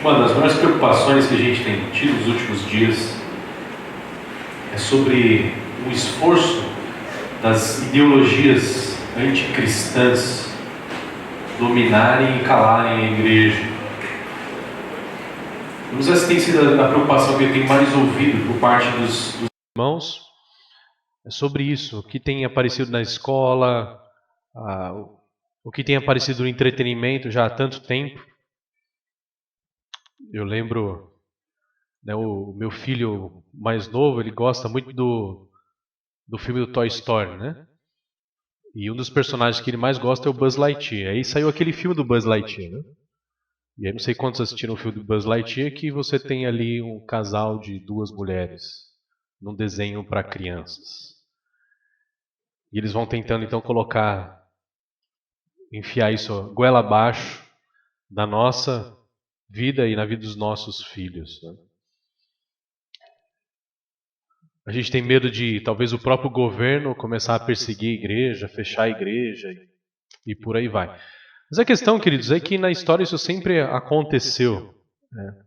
Uma das maiores preocupações que a gente tem tido nos últimos dias é sobre o esforço das ideologias anticristãs dominarem e calarem a igreja. Mas essa tem sido a preocupação que eu tenho mais ouvido por parte dos irmãos. É sobre isso, o que tem aparecido na escola, o que tem aparecido no entretenimento já há tanto tempo. Eu lembro, o meu filho mais novo, ele gosta muito do filme do Toy Story, né? E um dos personagens que ele mais gosta é o Buzz Lightyear. Aí saiu aquele filme do Buzz Lightyear, né? E aí não sei quantos assistiram o filme do Buzz Lightyear, que você tem ali um casal de duas mulheres num desenho para crianças. E eles vão tentando então enfiar isso goela abaixo da nossa vida e na vida dos nossos filhos, né? A gente tem medo de talvez o próprio governo começar a perseguir a igreja, fechar a igreja e por aí vai. Mas a questão, queridos, é que na história isso sempre aconteceu, né?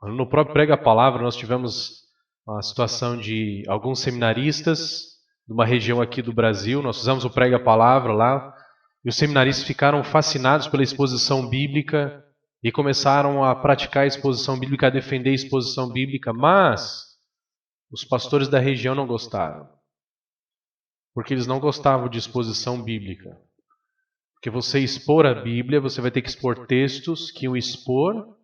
No próprio Prega a Palavra nós tivemos a situação de alguns seminaristas de uma região aqui do Brasil. Nós fizemos o Prega a Palavra lá e os seminaristas ficaram fascinados pela exposição bíblica e começaram a praticar a exposição bíblica, a defender a exposição bíblica, mas os pastores da região não gostaram, porque eles não gostavam de exposição bíblica. Porque você expor a Bíblia, você vai ter que expor textos que o expor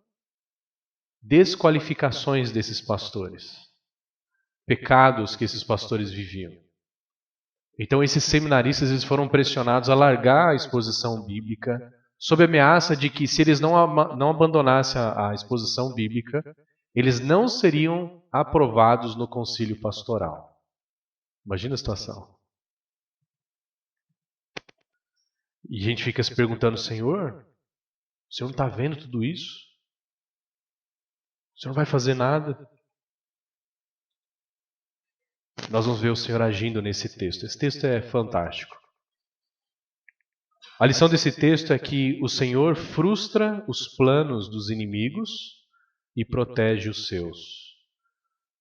desqualificações desses pastores, pecados que esses pastores viviam. Então esses seminaristas eles foram pressionados a largar a exposição bíblica, sob a ameaça de que se eles não abandonassem a exposição bíblica, eles não seriam aprovados no concílio pastoral. Imagina a situação. E a gente fica se perguntando, Senhor, o Senhor não está vendo tudo isso? O Senhor não vai fazer nada? Nós vamos ver o Senhor agindo nesse texto. Esse texto é fantástico. A lição desse texto é que o Senhor frustra os planos dos inimigos e protege os seus.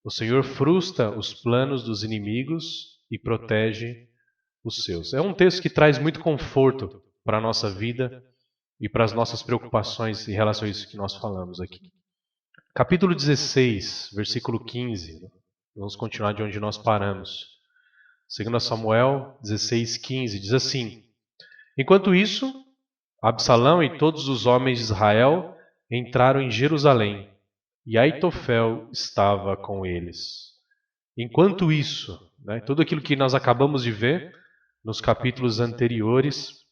O Senhor frustra os planos dos inimigos e protege os seus. É um texto que traz muito conforto para a nossa vida e para as nossas preocupações em relação a isso que nós falamos aqui. Capítulo 16, versículo 15. Vamos continuar de onde nós paramos. 2 Samuel 16, 15. Diz assim: Enquanto isso, Absalão e todos os homens de Israel entraram em Jerusalém, e Aitofel estava com eles. Enquanto isso, tudo aquilo que nós acabamos de ver nos capítulos anteriores,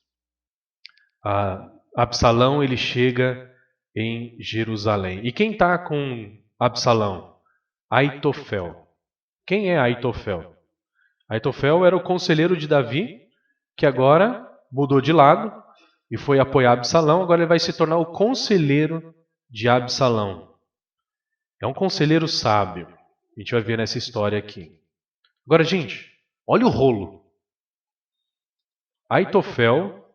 Absalão ele chega em Jerusalém. E quem está com Absalão? Aitofel. Quem é Aitofel? Aitofel era o conselheiro de Davi, que agora mudou de lado e foi apoiar Absalão. Agora ele vai se tornar o conselheiro de Absalão. É um conselheiro sábio. A gente vai ver nessa história aqui. Agora, gente, olha o rolo. Aitofel,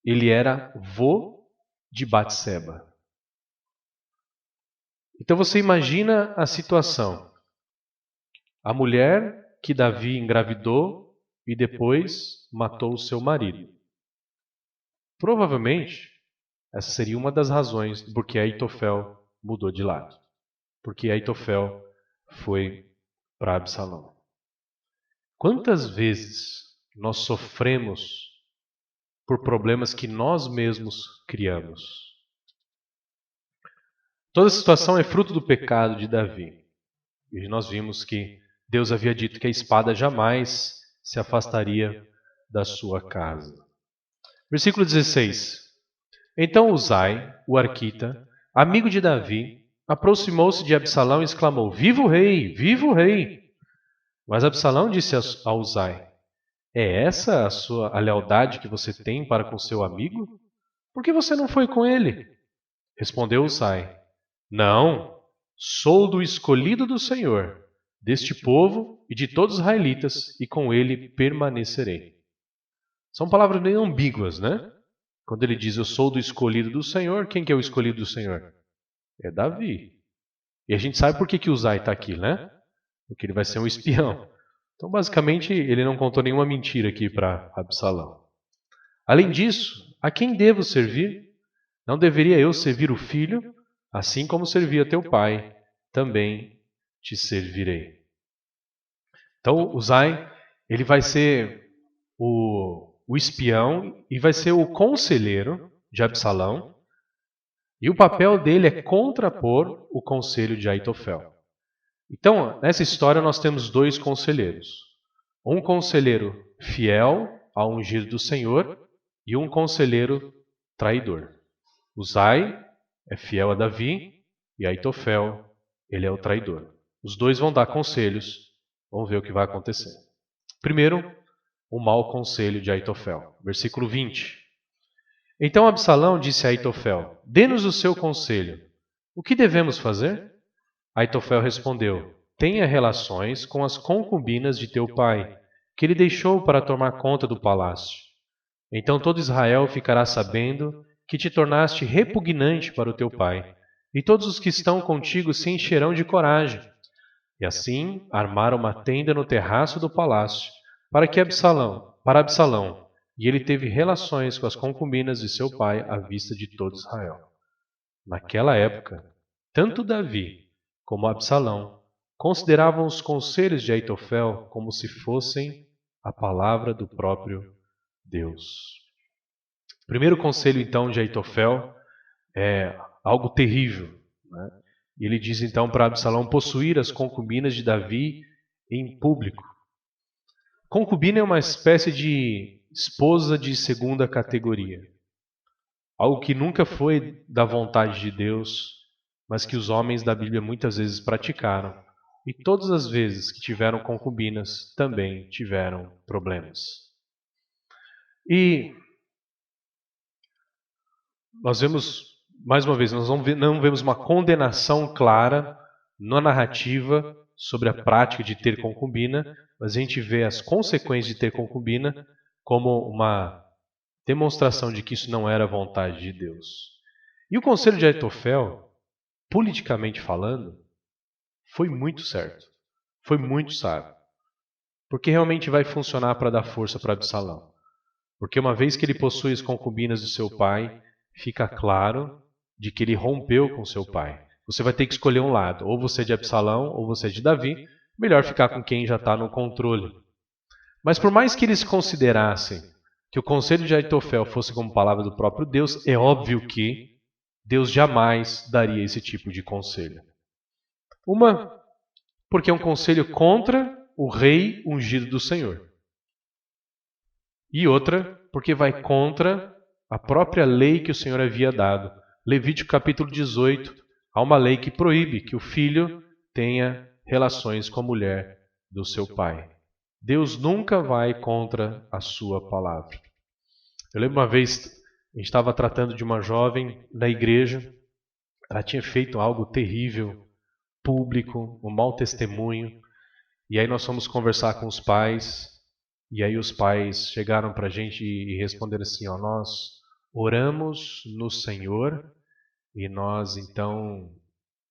ele era vô de Batseba. Então você imagina a situação. A mulher que Davi engravidou e depois matou o seu marido. Provavelmente, essa seria uma das razões do porquê Aitofel mudou de lado. Porque Aitofel foi para Absalão. Quantas vezes nós sofremos por problemas que nós mesmos criamos? Toda a situação é fruto do pecado de Davi. E nós vimos que Deus havia dito que a espada jamais se afastaria da sua casa. Versículo 16. Então Uzai, o arquita, amigo de Davi, aproximou-se de Absalão e exclamou: Viva o rei! Viva o rei! Mas Absalão disse a Uzai: É essa a lealdade que você tem para com seu amigo? Por que você não foi com ele? Respondeu Uzai: Não, sou do escolhido do Senhor, deste povo e de todos os israelitas, e com ele permanecerei. São palavras bem ambíguas, né? Quando ele diz, eu sou do escolhido do Senhor, quem que é o escolhido do Senhor? É Davi. E a gente sabe por que Uzai está aqui, né? Porque ele vai ser um espião. Então, basicamente, ele não contou nenhuma mentira aqui para Absalão. Além disso, a quem devo servir? Não deveria eu servir o filho? Assim como servia teu pai, também te servirei. Então, Uzai, ele vai ser o espião e vai ser o conselheiro de Absalão. E o papel dele é contrapor o conselho de Aitofel. Então, nessa história nós temos dois conselheiros. Um conselheiro fiel ao ungido do Senhor e um conselheiro traidor. Uzai é fiel a Davi e Aitofel, ele é o traidor. Os dois vão dar conselhos, vamos ver o que vai acontecer. Primeiro, o mau conselho de Aitofel. Versículo 20. Então Absalão disse a Aitofel, dê-nos o seu conselho. O que devemos fazer? Aitofel respondeu, tenha relações com as concubinas de teu pai, que ele deixou para tomar conta do palácio. Então todo Israel ficará sabendo que te tornaste repugnante para o teu pai, e todos os que estão contigo se encherão de coragem. E assim armaram uma tenda no terraço do palácio, para Absalão, e ele teve relações com as concubinas de seu pai à vista de todo Israel. Naquela época, tanto Davi como Absalão consideravam os conselhos de Aitofel como se fossem a palavra do próprio Deus. O primeiro conselho, então, de Aitofel é algo terrível, né? Ele diz, então, para Absalão possuir as concubinas de Davi em público. Concubina é uma espécie de esposa de segunda categoria. Algo que nunca foi da vontade de Deus, mas que os homens da Bíblia muitas vezes praticaram. E todas as vezes que tiveram concubinas, também tiveram problemas. E nós vemos, mais uma vez, nós não vemos uma condenação clara na narrativa sobre a prática de ter concubina, mas a gente vê as consequências de ter concubina como uma demonstração de que isso não era a vontade de Deus. E o conselho de Aitofel, politicamente falando, foi muito certo. Foi muito sábio. Porque realmente vai funcionar para dar força para Absalão. Porque uma vez que ele possui as concubinas do seu pai, fica claro de que ele rompeu com seu pai. Você vai ter que escolher um lado. Ou você é de Absalão, ou você é de Davi. Melhor ficar com quem já está no controle. Mas por mais que eles considerassem que o conselho de Aitofel fosse como palavra do próprio Deus, é óbvio que Deus jamais daria esse tipo de conselho. Uma, porque é um conselho contra o rei ungido do Senhor. E outra, porque vai contra a própria lei que o Senhor havia dado. Levítico capítulo 18, há uma lei que proíbe que o filho tenha relações com a mulher do seu pai. Deus nunca vai contra a sua palavra. Eu lembro uma vez, a gente estava tratando de uma jovem da igreja, ela tinha feito algo terrível, público, um mau testemunho, e aí nós fomos conversar com os pais, e aí os pais chegaram para a gente e responderam assim, ó, nós oramos no Senhor, e nós então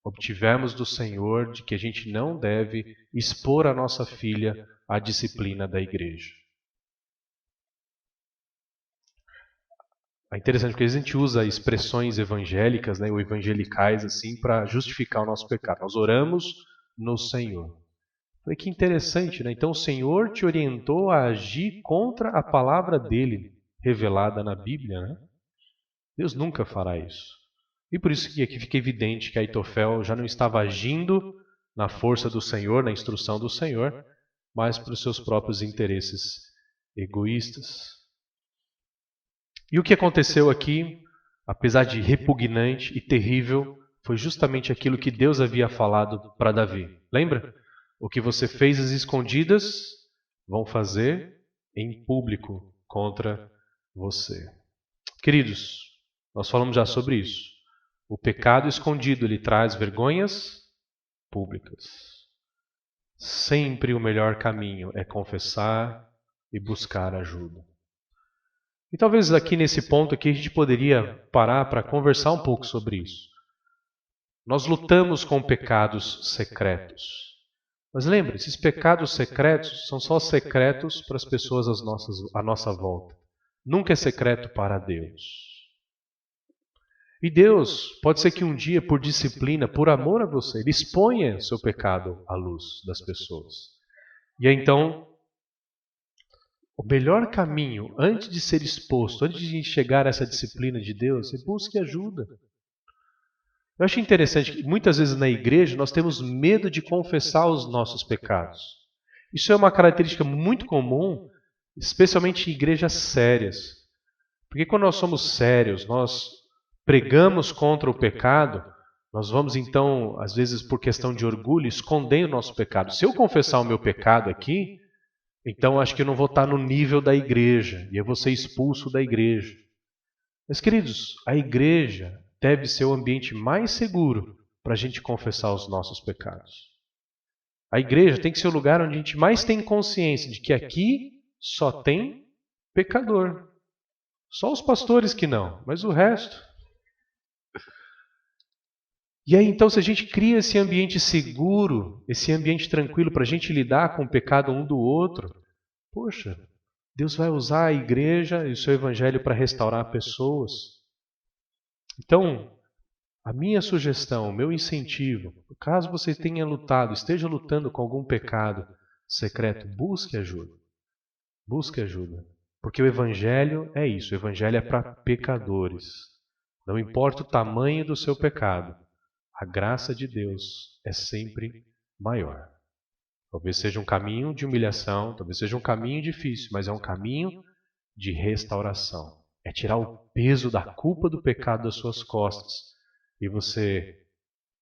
obtivemos do Senhor de que a gente não deve expor a nossa filha à disciplina da igreja. É interessante porque a gente usa expressões evangélicas, né, ou evangelicais assim, para justificar o nosso pecado. Nós oramos no Senhor. Falei, que interessante, né? Então o Senhor te orientou a agir contra a palavra dele, revelada na Bíblia, né? Deus nunca fará isso. E por isso que aqui fica evidente que Aitofel já não estava agindo na força do Senhor, na instrução do Senhor, mas para os seus próprios interesses egoístas. E o que aconteceu aqui, apesar de repugnante e terrível, foi justamente aquilo que Deus havia falado para Davi. Lembra? O que você fez às escondidas, vão fazer em público contra você. Queridos, nós falamos já sobre isso. O pecado escondido, ele traz vergonhas públicas. Sempre o melhor caminho é confessar e buscar ajuda. E talvez aqui nesse ponto aqui a gente poderia parar para conversar um pouco sobre isso. Nós lutamos com pecados secretos. Mas lembre, esses pecados secretos são só secretos para as pessoas à nossa volta. Nunca é secreto para Deus. E Deus, pode ser que um dia, por disciplina, por amor a você, Ele exponha seu pecado à luz das pessoas. E aí, então, o melhor caminho, antes de ser exposto, antes de chegar a essa disciplina de Deus, é busque ajuda. Eu acho interessante que muitas vezes na igreja nós temos medo de confessar os nossos pecados. Isso é uma característica muito comum, especialmente em igrejas sérias. Porque quando nós somos sérios, nós pregamos contra o pecado, nós vamos então, às vezes por questão de orgulho, esconder o nosso pecado. Se eu confessar o meu pecado aqui, então acho que eu não vou estar no nível da igreja e eu vou ser expulso da igreja. Mas queridos, a igreja deve ser o ambiente mais seguro para a gente confessar os nossos pecados. A igreja tem que ser o lugar onde a gente mais tem consciência de que aqui só tem pecador. Só os pastores que não, mas o resto. E aí, então, se a gente cria esse ambiente seguro, esse ambiente tranquilo para a gente lidar com o pecado um do outro, poxa, Deus vai usar a igreja e o seu evangelho para restaurar pessoas. Então, a minha sugestão, o meu incentivo, caso você tenha lutado, esteja lutando com algum pecado secreto, busque ajuda. Busque ajuda. Porque o evangelho é isso, o evangelho é para pecadores. Não importa o tamanho do seu pecado. A graça de Deus é sempre maior. Talvez seja um caminho de humilhação, talvez seja um caminho difícil, mas é um caminho de restauração. É tirar o peso da culpa do pecado das suas costas e você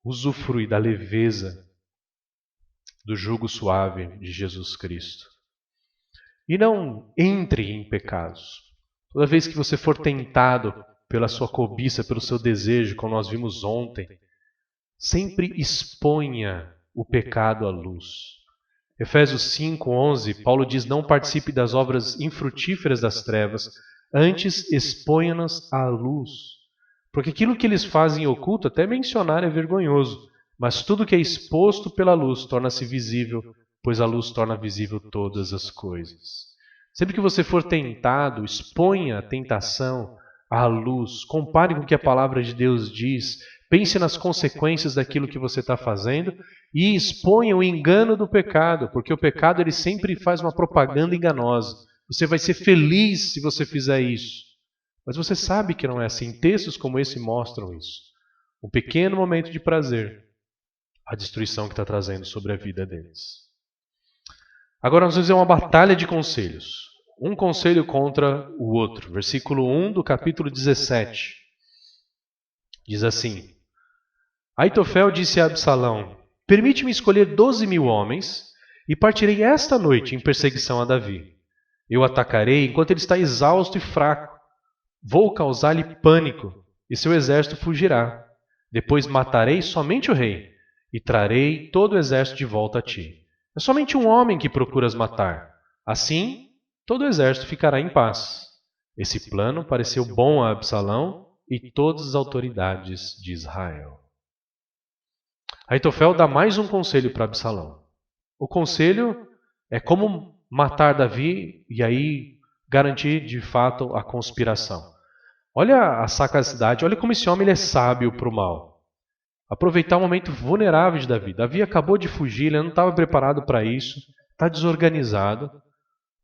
usufruir da leveza do jugo suave de Jesus Cristo. E não entre em pecados. Toda vez que você for tentado pela sua cobiça, pelo seu desejo, como nós vimos ontem, sempre exponha o pecado à luz. Efésios 5:11, Paulo diz: não participe das obras infrutíferas das trevas, antes exponha-nas à luz. Porque aquilo que eles fazem em oculto, até mencionar é vergonhoso, mas tudo que é exposto pela luz torna-se visível, pois a luz torna visível todas as coisas. Sempre que você for tentado, exponha a tentação à luz, compare com o que a palavra de Deus diz, pense nas consequências daquilo que você está fazendo e exponha o engano do pecado, porque o pecado ele sempre faz uma propaganda enganosa. Você vai ser feliz se você fizer isso. Mas você sabe que não é assim. Textos como esse mostram isso. Um pequeno momento de prazer, a destruição que está trazendo sobre a vida deles. Agora nós vamos ver uma batalha de conselhos. Um conselho contra o outro. Versículo 1 do capítulo 17. Diz assim: Aitofel disse a Absalão: permite-me escolher 12.000 homens e partirei esta noite em perseguição a Davi. Eu atacarei enquanto ele está exausto e fraco. Vou causar-lhe pânico e seu exército fugirá. Depois matarei somente o rei e trarei todo o exército de volta a ti. É somente um homem que procuras matar. Assim, todo o exército ficará em paz. Esse plano pareceu bom a Absalão e todas as autoridades de Israel. Aitofel dá mais um conselho para Absalão. O conselho é como matar Davi e aí garantir de fato a conspiração. Olha a sagacidade, olha como esse homem ele é sábio para o mal. Aproveitar o momento vulnerável de Davi. Davi acabou de fugir, ele não estava preparado para isso, está desorganizado.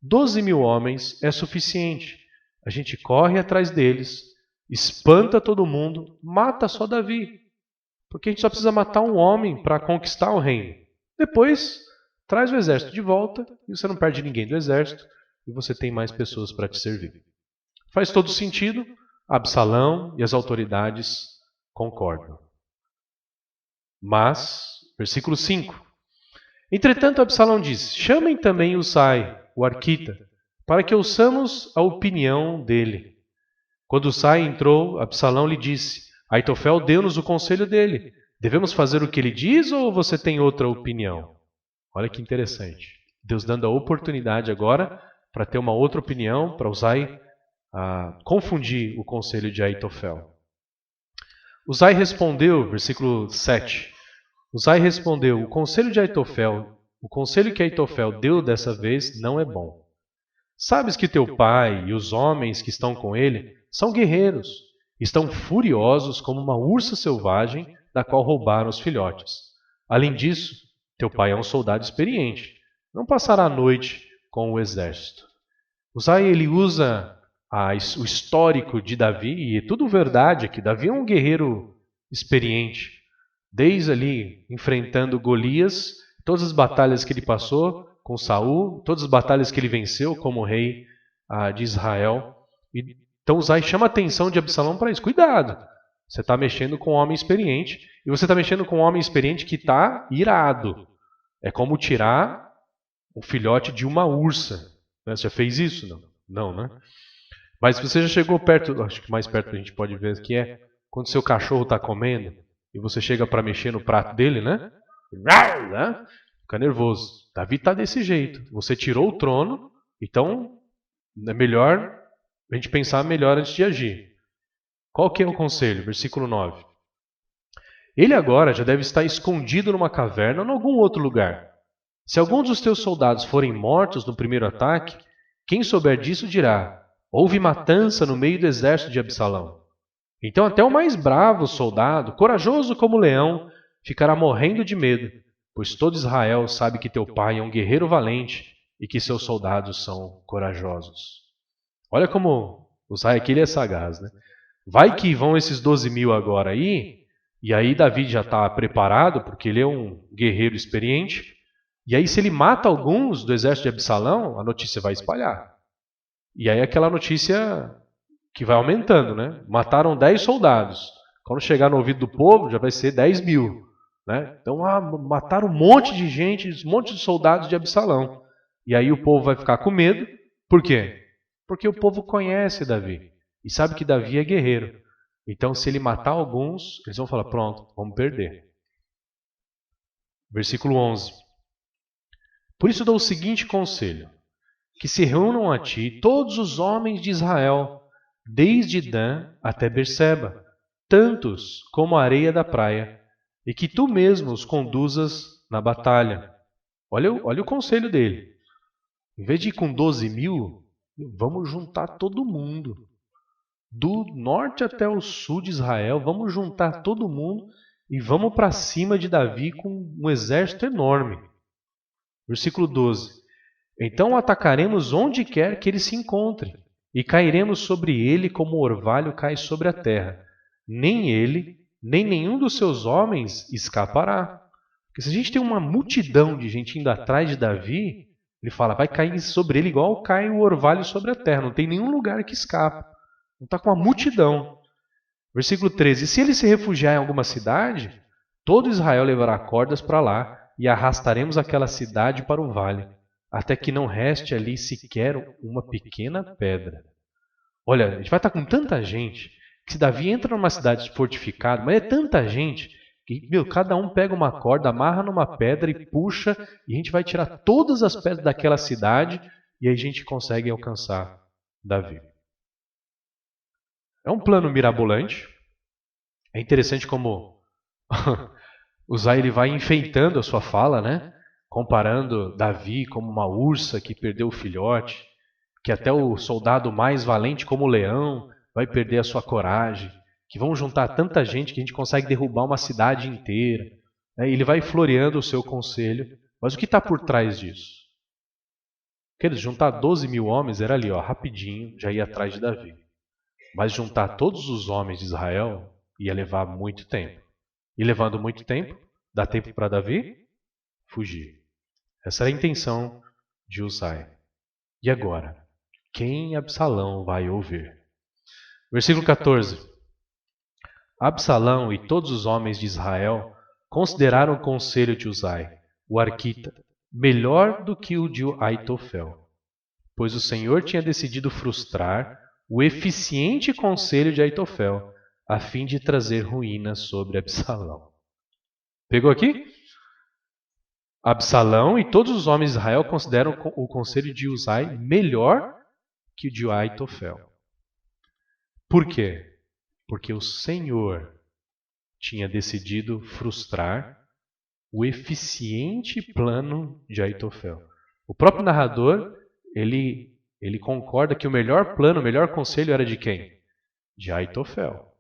12.000 homens é suficiente. A gente corre atrás deles, espanta todo mundo, mata só Davi. Porque a gente só precisa matar um homem para conquistar o reino. Depois, traz o exército de volta e você não perde ninguém do exército e você tem mais pessoas para te servir. Faz todo sentido. Absalão e as autoridades concordam. Mas, versículo 5. Entretanto, Absalão disse: chamem também Usai, o arquita, para que ouçamos a opinião dele. Quando Usai entrou, Absalão lhe disse: Aitofel deu-nos o conselho dele. Devemos fazer o que ele diz ou você tem outra opinião? Olha que interessante. Deus dando a oportunidade agora para ter uma outra opinião, para Usai confundir o conselho de Aitofel. Uzai respondeu, versículo 7. Uzai respondeu, o conselho que Aitofel deu dessa vez não é bom. Sabes que teu pai e os homens que estão com ele são guerreiros, estão furiosos como uma ursa selvagem da qual roubaram os filhotes. Além disso, teu pai é um soldado experiente, não passará a noite com o exército. Uzai, ele usa o histórico de Davi, e é tudo verdade aqui. Davi é um guerreiro experiente, desde ali enfrentando Golias, todas as batalhas que ele passou com Saul, todas as batalhas que ele venceu como rei de Israel. Então Uzai chama a atenção de Absalão para isso. Cuidado, você está mexendo com um homem experiente, e você está mexendo com um homem experiente que está irado. É como tirar um filhote de uma ursa. Você já fez isso? Não, não, né? Mas você já chegou perto, acho que mais perto a gente pode ver que é quando seu cachorro está comendo e você chega para mexer no prato dele, né? Fica nervoso. Davi está desse jeito. Você tirou o trono, então é melhor a gente pensar melhor antes de agir. Qual que é o conselho? Versículo 9. Ele agora já deve estar escondido numa caverna ou em algum outro lugar. Se alguns dos teus soldados forem mortos no primeiro ataque, quem souber disso dirá: houve matança no meio do exército de Absalão. Então até o mais bravo soldado, corajoso como o leão, ficará morrendo de medo, pois todo Israel sabe que teu pai é um guerreiro valente e que seus soldados são corajosos. Olha como Uzai aqui ele é sagaz, né? Vai que vão esses 12.000 agora aí, e aí Davi já está preparado, porque ele é um guerreiro experiente, e aí se ele mata alguns do exército de Absalão, a notícia vai espalhar. E aí aquela notícia que vai aumentando, né? Mataram 10 soldados. Quando chegar no ouvido do povo, já vai ser 10.000. Né? Então, mataram um monte de gente, um monte de soldados de Absalão. E aí o povo vai ficar com medo. Por quê? Porque o povo conhece Davi e sabe que Davi é guerreiro. Então, se ele matar alguns, eles vão falar, pronto, vamos perder. Versículo 11. Por isso dou o seguinte conselho: que se reúnam a ti todos os homens de Israel, desde Dan até Berseba, tantos como a areia da praia, e que tu mesmo os conduzas na batalha. Olha o conselho dele. Em vez de ir com 12.000, vamos juntar todo mundo. Do norte até o sul de Israel, vamos juntar todo mundo e vamos para cima de Davi com um exército enorme. Versículo 12. Então atacaremos onde quer que ele se encontre, e cairemos sobre ele como o orvalho cai sobre a terra. Nem ele, nem nenhum dos seus homens escapará. Porque se a gente tem uma multidão de gente indo atrás de Davi, ele fala, vai cair sobre ele igual cai o orvalho sobre a terra. Não tem nenhum lugar que escapa. Não está com uma multidão. Versículo 13. Se ele se refugiar em alguma cidade, todo Israel levará cordas para lá, e arrastaremos aquela cidade para o vale, até que não reste ali sequer uma pequena pedra. Olha, a gente vai estar com tanta gente, que se Davi entra numa cidade fortificada, mas é tanta gente, que cada um pega uma corda, amarra numa pedra e puxa, e a gente vai tirar todas as pedras daquela cidade, e aí a gente consegue alcançar Davi. É um plano mirabolante. É interessante como Uzai ele vai enfeitando a sua fala, né? Comparando Davi como uma ursa que perdeu o filhote, que até o soldado mais valente como o leão vai perder a sua coragem, que vão juntar tanta gente que a gente consegue derrubar uma cidade inteira. Ele vai floreando o seu conselho, mas o que está por trás disso? Quer juntar 12.000 homens era ali, ó, rapidinho, já ia atrás de Davi. Mas juntar todos os homens de Israel ia levar muito tempo. E levando muito tempo, dá tempo para Davi fugir. Essa era a intenção de Uzai. E agora? Quem Absalão vai ouvir? Versículo 14. Absalão e todos os homens de Israel consideraram o conselho de Uzai, o arquita, melhor do que o de Aitofel, pois o Senhor tinha decidido frustrar o eficiente conselho de Aitofel, a fim de trazer ruína sobre Absalão. Pegou aqui? Absalão e todos os homens de Israel consideram o conselho de Uzai melhor que o de Aitofel. Por quê? Porque o Senhor tinha decidido frustrar o eficiente plano de Aitofel. O próprio narrador, ele concorda que o melhor plano, o melhor conselho era de quem? De Aitofel.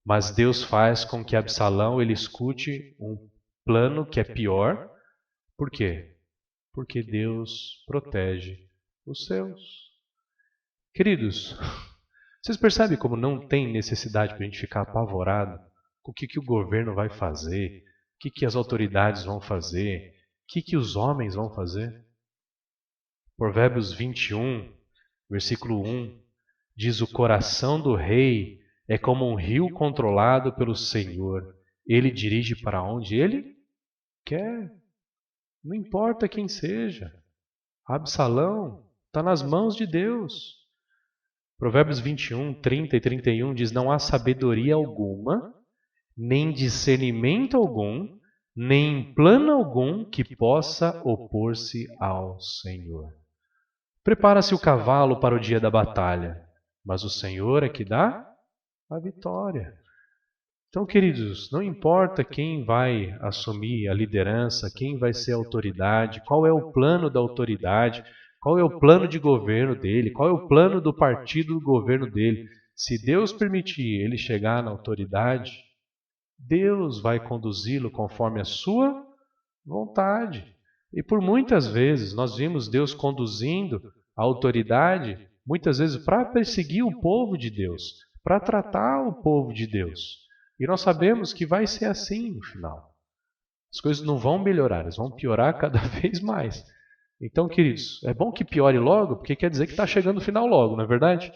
Mas Deus faz com que Absalão ele escute um plano que é pior. Por quê? Porque Deus protege os seus. Queridos, vocês percebem como não tem necessidade para a gente ficar apavorado com o que o governo vai fazer, o que as autoridades vão fazer, o que os homens vão fazer? Provérbios 21, versículo 1, diz: o coração do rei é como um rio controlado pelo Senhor. Ele dirige para onde ele quer. Não importa quem seja. Absalão está nas mãos de Deus. Provérbios 21, 30 e 31 diz: não há sabedoria alguma, nem discernimento algum, nem plano algum que possa opor-se ao Senhor. Prepara-se o cavalo para o dia da batalha, mas o Senhor é que dá a vitória. Então, queridos, não importa quem vai assumir a liderança, quem vai ser a autoridade, qual é o plano da autoridade, qual é o plano de governo dele, qual é o plano do partido do governo dele. Se Deus permitir ele chegar na autoridade, Deus vai conduzi-lo conforme a sua vontade. E por muitas vezes nós vimos Deus conduzindo a autoridade, muitas vezes para perseguir o povo de Deus, para tratar o povo de Deus. E nós sabemos que vai ser assim no final. As coisas não vão melhorar, elas vão piorar cada vez mais. Então, queridos, é bom que piore logo, porque quer dizer que está chegando o final logo, não é verdade?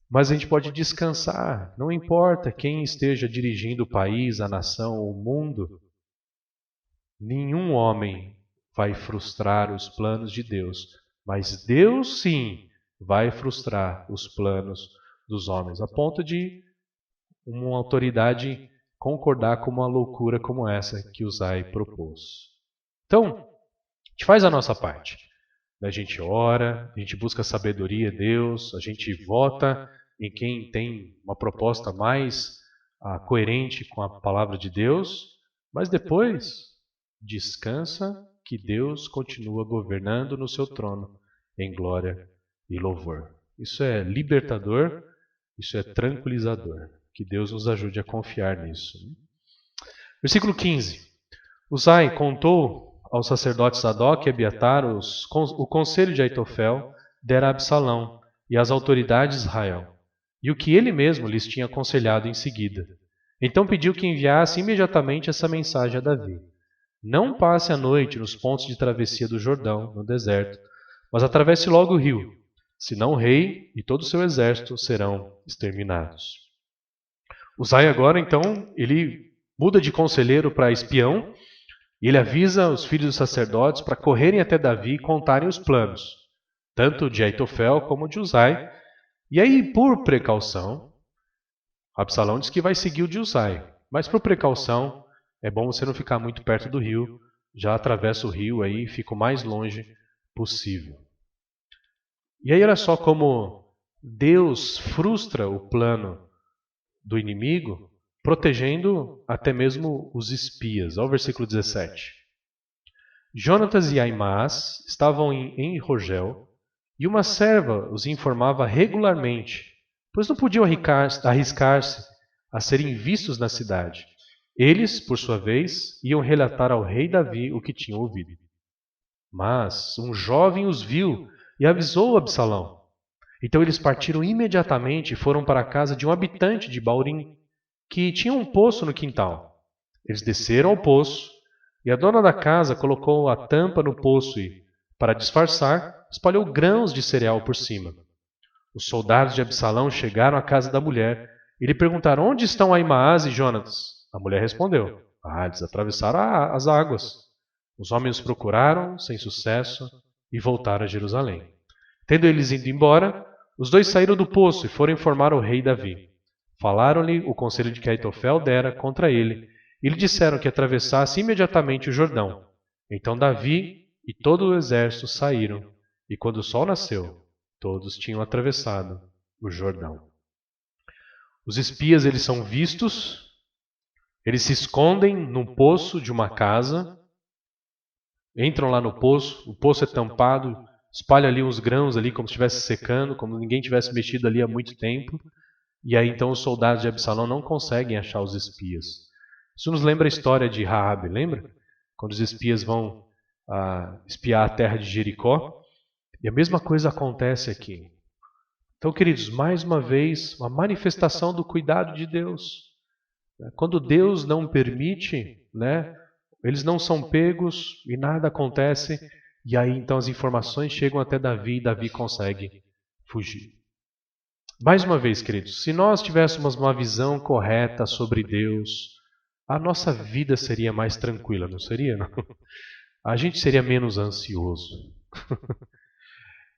Mas a gente pode descansar. Não importa quem esteja dirigindo o país, a nação, o mundo. Nenhum homem vai frustrar os planos de Deus. Mas Deus, sim, vai frustrar os planos dos homens. A ponto de uma autoridade concordar com uma loucura como essa que Uzai propôs. Então, a gente faz a nossa parte. A gente ora, a gente busca sabedoria em Deus, a gente vota em quem tem uma proposta mais coerente com a palavra de Deus, mas depois descansa que Deus continua governando no seu trono em glória e louvor. Isso é libertador, isso é tranquilizador. Que Deus nos ajude a confiar nisso. Versículo 15. Uzai contou aos sacerdotes Sadoc e Abiatar o conselho de Aitofel dera a Absalão e às autoridades de Israel, e o que ele mesmo lhes tinha aconselhado em seguida. Então pediu que enviasse imediatamente essa mensagem a Davi: não passe a noite nos pontos de travessia do Jordão, no deserto, mas atravesse logo o rio, senão o rei e todo o seu exército serão exterminados. Uzai agora, então, ele muda de conselheiro para espião e ele avisa os filhos dos sacerdotes para correrem até Davi e contarem os planos, tanto de Aitofel como de Uzai. E aí, por precaução, Absalão diz que vai seguir o de Uzai, mas por precaução, é bom você não ficar muito perto do rio, já atravessa o rio aí e fica o mais longe possível. E aí olha só como Deus frustra o plano do inimigo, protegendo até mesmo os espias. Olha o versículo 17. Jonatas e Aimás estavam em Rogel, e uma serva os informava regularmente, pois não podiam arriscar-se a serem vistos na cidade. Eles, por sua vez, iam relatar ao rei Davi o que tinham ouvido. Mas um jovem os viu e avisou Absalão. Então eles partiram imediatamente e foram para a casa de um habitante de Baurim, que tinha um poço no quintal. Eles desceram ao poço, e a dona da casa colocou a tampa no poço e, para disfarçar, espalhou grãos de cereal por cima. Os soldados de Absalão chegaram à casa da mulher e lhe perguntaram: onde estão Aimás e Jonatas? A mulher respondeu: eles atravessaram as águas. Os homens os procuraram, sem sucesso, e voltaram a Jerusalém. Tendo eles ido embora, os dois saíram do poço e foram informar ao rei Davi. Falaram-lhe o conselho de que Aitofel dera contra ele, e lhe disseram que atravessasse imediatamente o Jordão. Então Davi e todo o exército saíram, e quando o sol nasceu, todos tinham atravessado o Jordão. Os espias, eles são vistos, eles se escondem num poço de uma casa, entram lá no poço, o poço é tampado, espalha ali uns grãos ali como se estivesse secando, como ninguém tivesse mexido ali há muito tempo. E aí então os soldados de Absalão não conseguem achar os espias. Isso nos lembra a história de Raabe, lembra? Quando os espias vão espiar a terra de Jericó. E a mesma coisa acontece aqui. Então, queridos, mais uma vez, uma manifestação do cuidado de Deus. Quando Deus não permite, né, eles não são pegos e nada acontece. E aí então as informações chegam até Davi e Davi consegue fugir. Mais uma vez, queridos, se nós tivéssemos uma visão correta sobre Deus, a nossa vida seria mais tranquila, não seria? Não? A gente seria menos ansioso.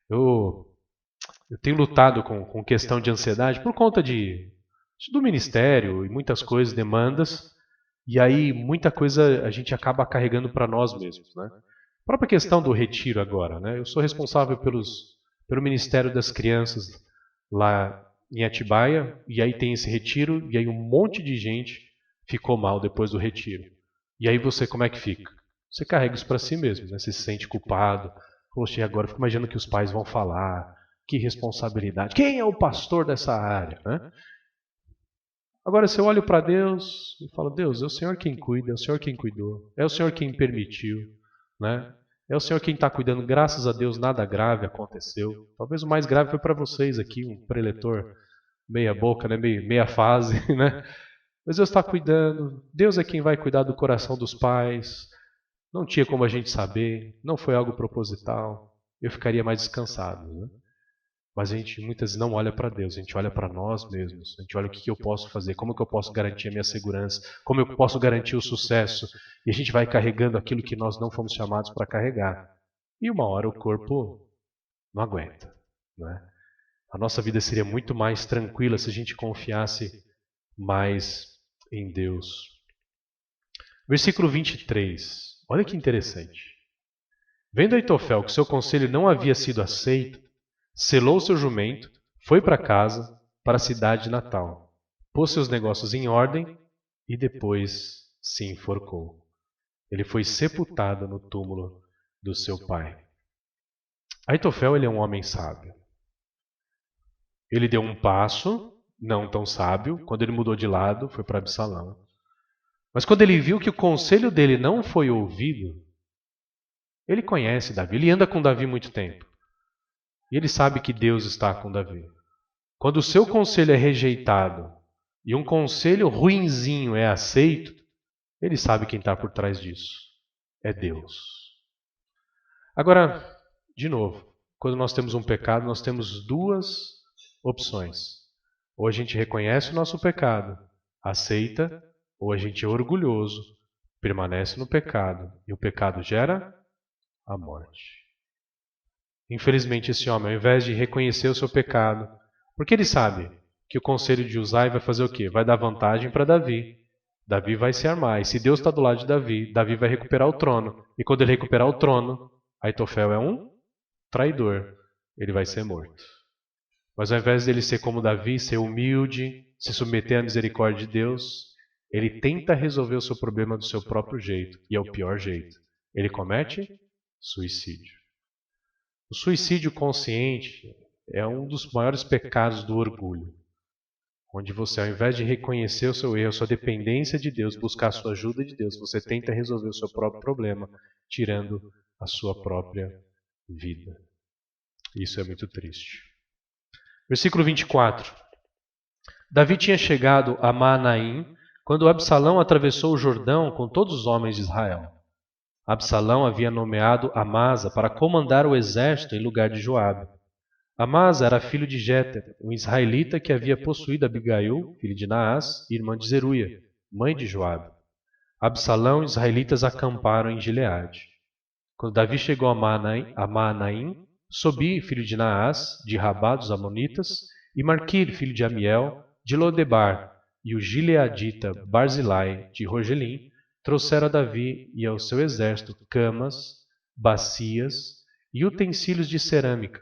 Eu tenho lutado com questão de ansiedade por conta do ministério e muitas coisas, demandas, e aí muita coisa a gente acaba carregando para nós mesmos. Né? A própria questão do retiro agora. Né? Eu sou responsável pelo Ministério das Crianças lá em Atibaia, e aí tem esse retiro, e aí um monte de gente ficou mal depois do retiro. E aí você, como é que fica? Você carrega isso para si mesmo, né? Você se sente culpado. Poxa, e agora eu fico imaginando que os pais vão falar, que responsabilidade. Quem é o pastor dessa área? Né? Agora, se eu olho para Deus e falo, Deus, é o Senhor quem cuida, é o Senhor quem cuidou, é o Senhor quem permitiu, né? É o Senhor quem está cuidando, graças a Deus nada grave aconteceu. Talvez o mais grave foi para vocês aqui, um preletor meia boca, né? meia fase, né? Mas Deus está cuidando, Deus é quem vai cuidar do coração dos pais. Não tinha como a gente saber, não foi algo proposital, eu ficaria mais descansado. Né? Mas a gente muitas vezes não olha para Deus, a gente olha para nós mesmos, a gente olha o que eu posso fazer, como que eu posso garantir a minha segurança, como eu posso garantir o sucesso, e a gente vai carregando aquilo que nós não fomos chamados para carregar. E uma hora o corpo não aguenta. Né? A nossa vida seria muito mais tranquila se a gente confiasse mais em Deus. Versículo 23. Olha que interessante. Vendo Aitofel que seu conselho não havia sido aceito, selou seu jumento, foi para casa, para a cidade natal, pôs seus negócios em ordem e depois se enforcou. Ele foi sepultado no túmulo do seu pai. Aitofel, ele é um homem sábio. Ele deu um passo, não tão sábio, quando ele mudou de lado, foi para Absalão. Mas quando ele viu que o conselho dele não foi ouvido, ele conhece Davi, ele anda com Davi muito tempo. E ele sabe que Deus está com Davi. Quando o seu conselho é rejeitado e um conselho ruinzinho é aceito, ele sabe quem está por trás disso. É Deus. Agora, de novo, quando nós temos um pecado, nós temos duas opções. Ou a gente reconhece o nosso pecado, aceita, ou a gente é orgulhoso, permanece no pecado, e o pecado gera a morte. Infelizmente, esse homem, ao invés de reconhecer o seu pecado, porque ele sabe que o conselho de Uzai vai fazer o quê? Vai dar vantagem para Davi. Davi vai se armar. E se Deus está do lado de Davi, Davi vai recuperar o trono. E quando ele recuperar o trono, Aitofel é um traidor. Ele vai ser morto. Mas ao invés dele ser como Davi, ser humilde, se submeter à misericórdia de Deus, ele tenta resolver o seu problema do seu próprio jeito. E é o pior jeito. Ele comete suicídio. O suicídio consciente é um dos maiores pecados do orgulho, onde você, ao invés de reconhecer o seu erro, a sua dependência de Deus, buscar a sua ajuda de Deus, você tenta resolver o seu próprio problema, tirando a sua própria vida. Isso é muito triste. Versículo 24. Davi tinha chegado a Maanaim quando Absalão atravessou o Jordão com todos os homens de Israel. Absalão havia nomeado Amasa para comandar o exército em lugar de Joabe. Amasa era filho de Jéter, um israelita que havia possuído Abigail, filho de Naás, irmã de Zeruia, mãe de Joabe. Absalão e os israelitas acamparam em Gileade. Quando Davi chegou a Maanaim, Sobi, filho de Naás, de Rabá dos Amonitas, e Marquir, filho de Amiel, de Lodebar, e o gileadita Barzilai, de Rogelim, trouxeram a Davi e ao seu exército camas, bacias e utensílios de cerâmica,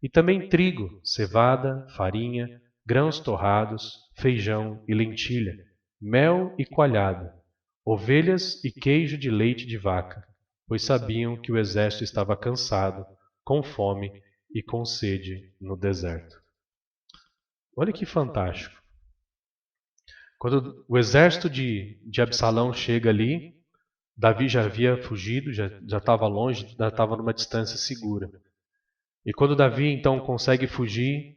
e também trigo, cevada, farinha, grãos torrados, feijão e lentilha, mel e coalhada, ovelhas e queijo de leite de vaca, pois sabiam que o exército estava cansado, com fome e com sede no deserto. Olha que fantástico. Quando o exército de Absalão chega ali, Davi já havia fugido, já estava longe, já estava numa distância segura. E quando Davi então consegue fugir,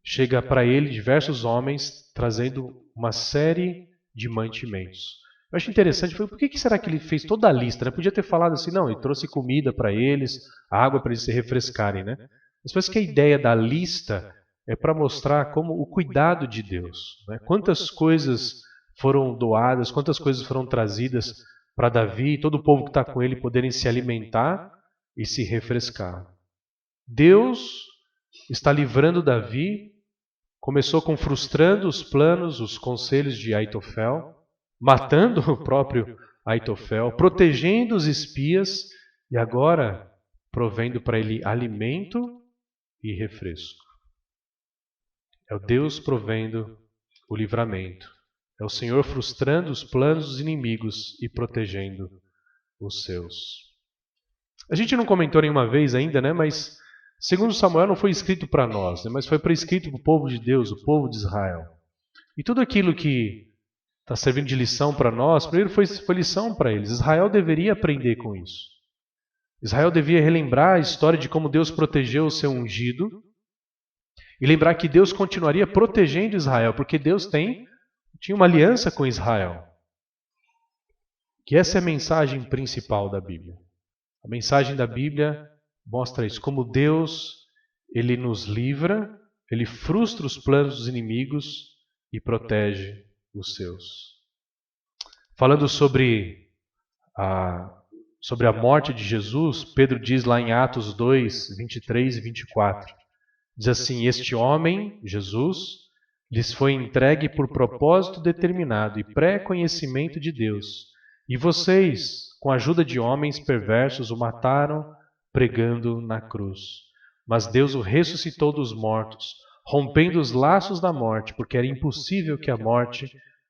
chega para ele diversos homens trazendo uma série de mantimentos. Eu acho interessante, por que será que ele fez toda a lista? Né? Podia ter falado assim, não, ele trouxe comida para eles, água para eles se refrescarem, né? Mas parece que a ideia da lista é para mostrar como o cuidado de Deus. Né? Quantas coisas foram doadas, quantas coisas foram trazidas para Davi e todo o povo que está com ele poderem se alimentar e se refrescar. Deus está livrando Davi, começou com frustrando os planos, os conselhos de Aitofel, matando o próprio Aitofel, protegendo os espias e agora provendo para ele alimento e refresco. É o Deus provendo o livramento. É o Senhor frustrando os planos dos inimigos e protegendo os seus. A gente não comentou nenhuma vez ainda, né? Mas segundo Samuel não foi escrito para nós, né? Mas foi escrito para o povo de Deus, o povo de Israel. E tudo aquilo que está servindo de lição para nós, primeiro foi lição para eles. Israel deveria aprender com isso. Israel devia relembrar a história de como Deus protegeu o seu ungido e lembrar que Deus continuaria protegendo Israel, porque Deus tinha uma aliança com Israel. Que essa é a mensagem principal da Bíblia. A mensagem da Bíblia mostra isso, como Deus, Ele nos livra, Ele frustra os planos dos inimigos e protege os seus. Falando sobre a morte de Jesus, Pedro diz lá em Atos 2, 23 e 24, diz assim, este homem, Jesus, lhes foi entregue por propósito determinado e pré-conhecimento de Deus, e vocês, com a ajuda de homens perversos, o mataram pregando na cruz. Mas Deus o ressuscitou dos mortos, rompendo os laços da morte, porque era impossível que a morte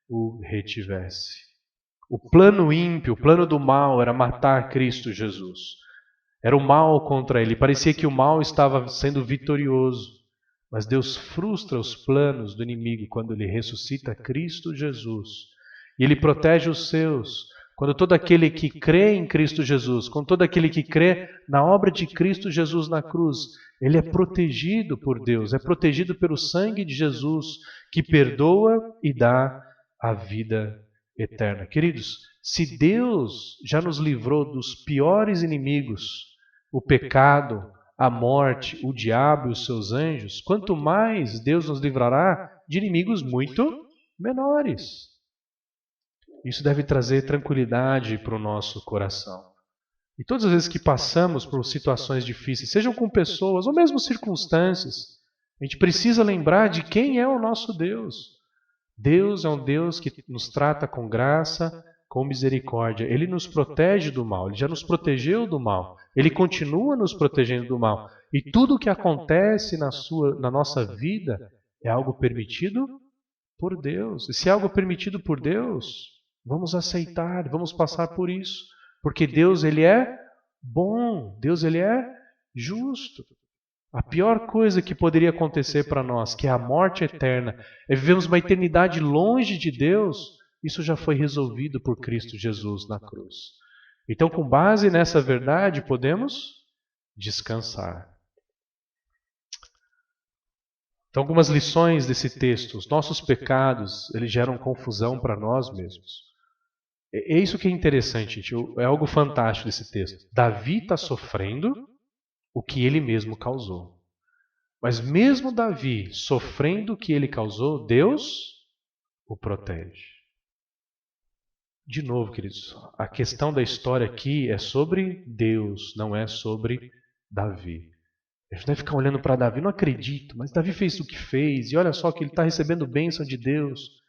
o retivesse. O plano ímpio, o plano do mal era matar Cristo Jesus. Era o mal contra ele. Parecia que o mal estava sendo vitorioso. Mas Deus frustra os planos do inimigo quando ele ressuscita Cristo Jesus. E ele protege os seus. Quando todo aquele que crê em Cristo Jesus, quando todo aquele que crê na obra de Cristo Jesus na cruz, ele é protegido por Deus, é protegido pelo sangue de Jesus, que perdoa e dá a vida eterna. Queridos, se Deus já nos livrou dos piores inimigos, o pecado, a morte, o diabo e os seus anjos, quanto mais Deus nos livrará de inimigos muito menores. Isso deve trazer tranquilidade para o nosso coração. E todas as vezes que passamos por situações difíceis, sejam com pessoas ou mesmo circunstâncias, a gente precisa lembrar de quem é o nosso Deus. Deus é um Deus que nos trata com graça, com misericórdia. Ele nos protege do mal, Ele já nos protegeu do mal. Ele continua nos protegendo do mal. E tudo o que acontece na nossa vida é algo permitido por Deus. E se é algo permitido por Deus, vamos aceitar, vamos passar por isso. Porque Deus, Ele é bom, Deus, Ele é justo. A pior coisa que poderia acontecer para nós, que é a morte eterna, é vivermos uma eternidade longe de Deus, isso já foi resolvido por Cristo Jesus na cruz. Então, com base nessa verdade, podemos descansar. Então, algumas lições desse texto. Os nossos pecados, eles geram confusão para nós mesmos. É isso que é interessante, gente. É algo fantástico desse texto. Davi está sofrendo o que ele mesmo causou. Mas mesmo Davi sofrendo o que ele causou, Deus o protege. De novo, queridos, a questão da história aqui é sobre Deus, não é sobre Davi. A gente deve ficar olhando para Davi, não acredito, mas Davi fez o que fez, e olha só que ele está recebendo bênção de Deus.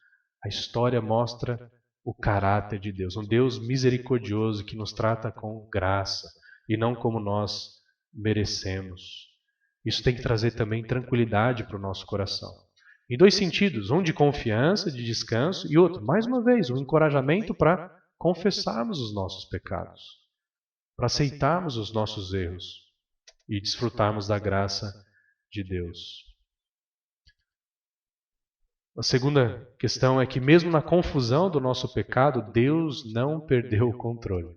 A história mostra o caráter de Deus, um Deus misericordioso que nos trata com graça e não como nós merecemos. Isso tem que trazer também tranquilidade para o nosso coração. Em dois sentidos, um de confiança, de descanso, e outro, mais uma vez, um encorajamento para confessarmos os nossos pecados, para aceitarmos os nossos erros e desfrutarmos da graça de Deus. A segunda questão é que mesmo na confusão do nosso pecado, Deus não perdeu o controle.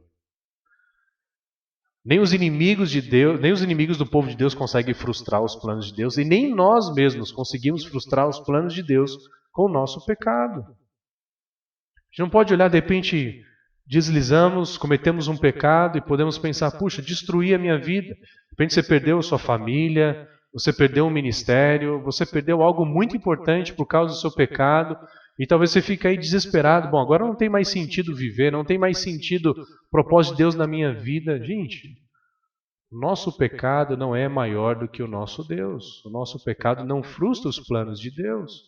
Nem os inimigos de Deus, nem os inimigos do povo de Deus conseguem frustrar os planos de Deus, e nem nós mesmos conseguimos frustrar os planos de Deus com o nosso pecado. A gente não pode olhar, de repente, deslizamos, cometemos um pecado e podemos pensar, puxa, destruí a minha vida. De repente você perdeu a sua família, você perdeu um ministério, você perdeu algo muito importante por causa do seu pecado, e talvez você fique aí desesperado. Bom, agora não tem mais sentido viver, não tem mais sentido o propósito de Deus na minha vida. Gente, o nosso pecado não é maior do que o nosso Deus. O nosso pecado não frustra os planos de Deus.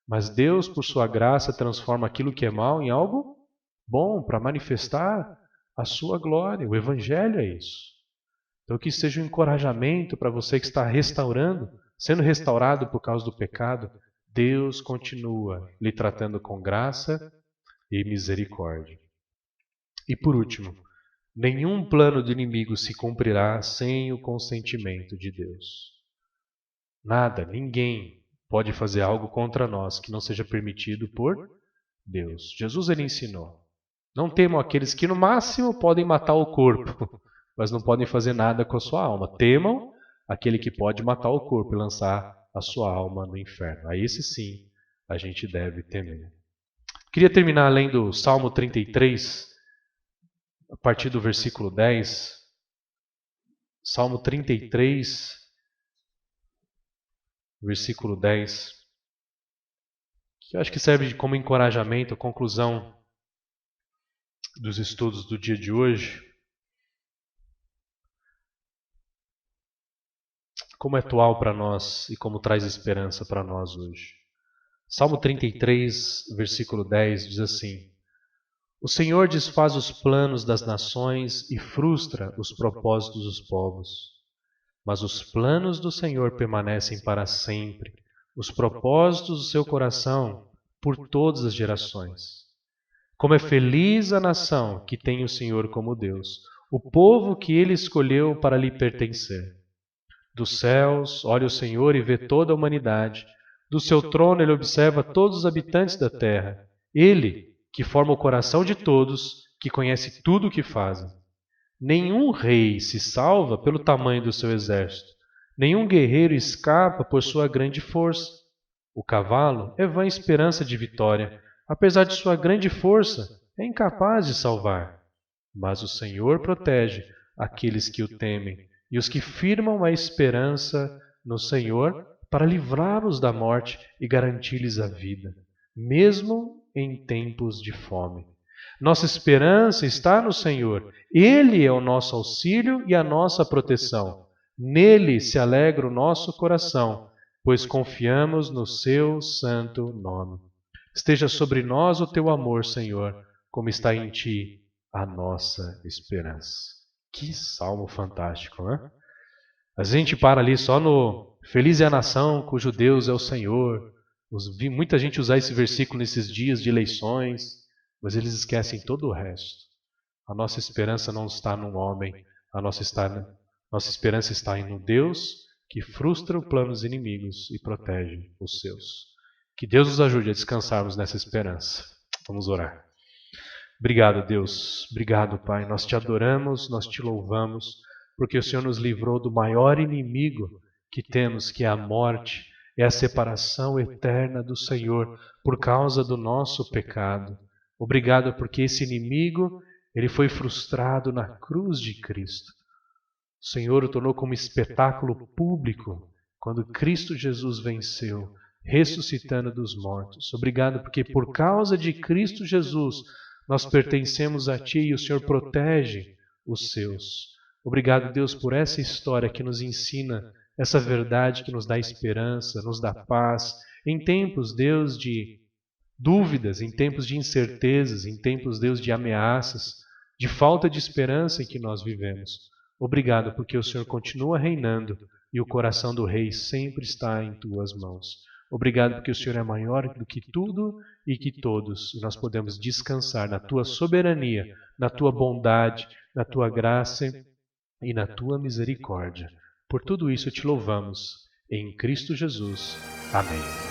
Mas Deus, por sua graça, transforma aquilo que é mal em algo bom para manifestar a sua glória. O Evangelho é isso. Então que isso seja um encorajamento para você que está sendo restaurado por causa do pecado. Deus continua lhe tratando com graça e misericórdia. E por último, nenhum plano do inimigo se cumprirá sem o consentimento de Deus. Nada, ninguém pode fazer algo contra nós que não seja permitido por Deus. Jesus ele ensinou. Não temam aqueles que no máximo podem matar o corpo, mas não podem fazer nada com a sua alma. Temam aquele que pode matar o corpo e lançar a sua alma no inferno. A esse sim a gente deve temer. Queria terminar lendo o Salmo 33, a partir do versículo 10. Salmo 33, versículo 10. Que eu acho que serve como encorajamento, a conclusão dos estudos do dia de hoje. Como é atual para nós e como traz esperança para nós hoje. Salmo 33, versículo 10 diz assim: O Senhor desfaz os planos das nações e frustra os propósitos dos povos. Mas os planos do Senhor permanecem para sempre, os propósitos do seu coração por todas as gerações. Como é feliz a nação que tem o Senhor como Deus, o povo que ele escolheu para lhe pertencer. Dos céus, olha o Senhor e vê toda a humanidade. Do seu trono ele observa todos os habitantes da terra. Ele, que forma o coração de todos, que conhece tudo o que fazem. Nenhum rei se salva pelo tamanho do seu exército. Nenhum guerreiro escapa por sua grande força. O cavalo é vã esperança de vitória. Apesar de sua grande força, é incapaz de salvar. Mas o Senhor protege aqueles que o temem. E os que firmam a esperança no Senhor para livrá-los da morte e garantir-lhes a vida, mesmo em tempos de fome. Nossa esperança está no Senhor. Ele é o nosso auxílio e a nossa proteção. Nele se alegra o nosso coração, pois confiamos no seu santo nome. Esteja sobre nós o teu amor, Senhor, como está em ti a nossa esperança. Que salmo fantástico, né? A gente para ali só no Feliz é a nação cujo Deus é o Senhor. Vi muita gente usar esse versículo nesses dias de eleições, mas eles esquecem todo o resto. A nossa esperança não está num homem, a nossa esperança está no Deus que frustra o plano dos inimigos e protege os seus. Que Deus nos ajude a descansarmos nessa esperança. Vamos orar. Obrigado, Deus. Obrigado, Pai. Nós te adoramos, nós te louvamos, porque o Senhor nos livrou do maior inimigo que temos, que é a morte, é a separação eterna do Senhor por causa do nosso pecado. Obrigado porque esse inimigo, ele foi frustrado na cruz de Cristo. O Senhor o tornou como espetáculo público quando Cristo Jesus venceu, ressuscitando dos mortos. Obrigado porque por causa de Cristo Jesus, nós pertencemos a Ti e o Senhor protege os seus. Obrigado, Deus, por essa história que nos ensina essa verdade que nos dá esperança, nos dá paz. Em tempos, Deus, de dúvidas, em tempos de incertezas, em tempos, Deus, de ameaças, de falta de esperança em que nós vivemos. Obrigado porque o Senhor continua reinando e o coração do Rei sempre está em tuas mãos. Obrigado porque o Senhor é maior do que tudo e que todos, e nós podemos descansar na tua soberania, na tua bondade, na tua graça e na tua misericórdia. Por tudo isso te louvamos, em Cristo Jesus. Amém.